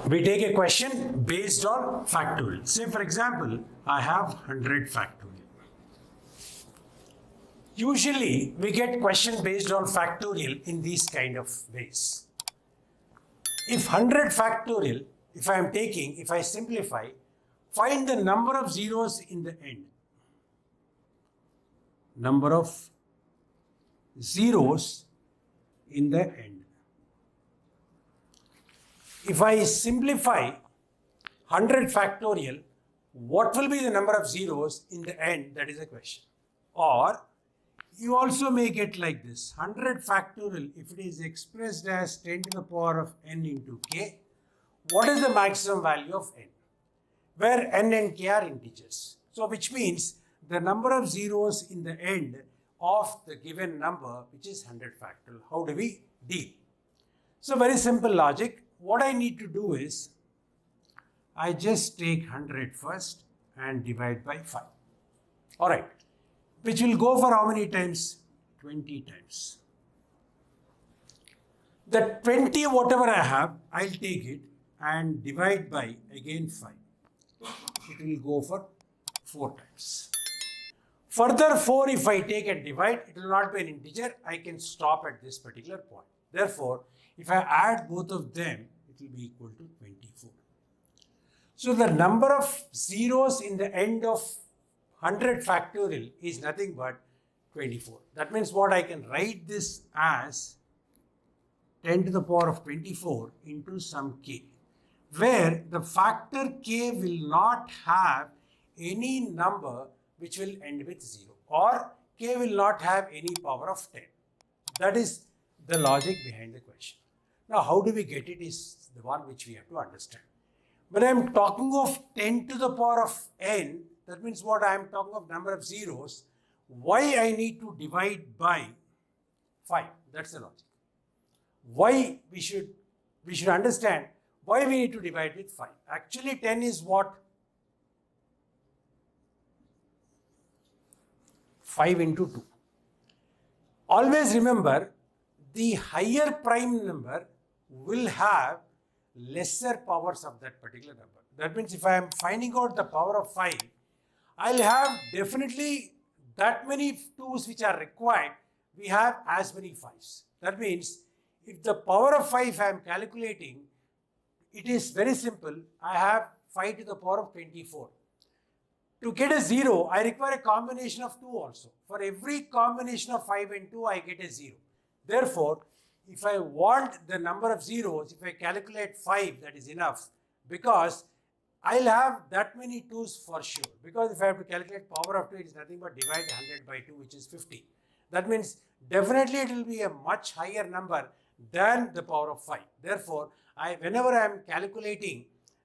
We take a question based on factorial. Say for example, I have 100 factorial. Usually we get question based on factorial in these kind of ways. If 100 factorial, if I simplify, find the number of zeros in the end. Number of zeros in the end. If I simplify 100 factorial, what will be the number of zeros in the end? That is the question. Or you also may get like this, 100 factorial, if it is expressed as 10 to the power of n into k, what is the maximum value of n? Where n and k are integers. So which means the number of zeros in the end of the given number, which is 100 factorial. How do we deal? So very simple logic. What I need to do is, I just take 100 first and divide by 5. Alright, which will go for how many times? 20 times. The 20 whatever I have, I'll take it and divide by again 5. It will go for 4 times. Further 4 if I take and divide, it will not be an integer. I can stop at this particular point. Therefore, if I add both of them, it will be equal to 24. So the number of zeros in the end of 100 factorial is nothing but 24. That means what I can write this as 10 to the power of 24 into some k, where the factor k will not have any number which will end with 0, or k will not have any power of 10. That is the logic behind the question. Now, how do we get it is the one which we have to understand. When I am talking of 10 to the power of n, that means what I am talking of number of zeros, why I need to divide by 5. That's the logic. Why we should understand why we need to divide with 5. Actually, 10 is what? 5 into 2. Always remember, the higher prime number will have lesser powers of that particular number. That means if I am finding out the power of 5, I'll have definitely that many 2's which are required. We have as many 5's. That means if the power of 5 I am calculating, it is very simple. I have 5 to the power of 24. To get a 0, I require a combination of 2 also. For every combination of 5 and 2, I get a 0. Therefore, if I want the number of zeros, if I calculate 5, that is enough, because I'll have that many 2's for sure. Because if I have to calculate power of 2, it is nothing but divide 100 by 2, which is 50. That means definitely it will be a much higher number than the power of 5. Therefore, whenever I am calculating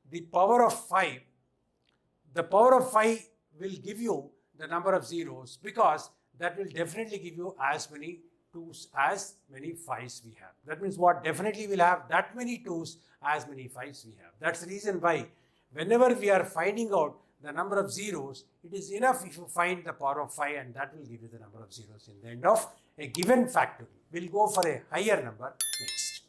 the power of 5, the power of 5 will give you the number of zeros, because that will definitely give you as many 2's as many 5's we have. That means what? Definitely we'll have that many 2's as many 5's we have. That's the reason why whenever we are finding out the number of zeros, it is enough if you find the power of 5, and that will give you the number of zeros in the end of a given factorial. We'll go for a higher number next.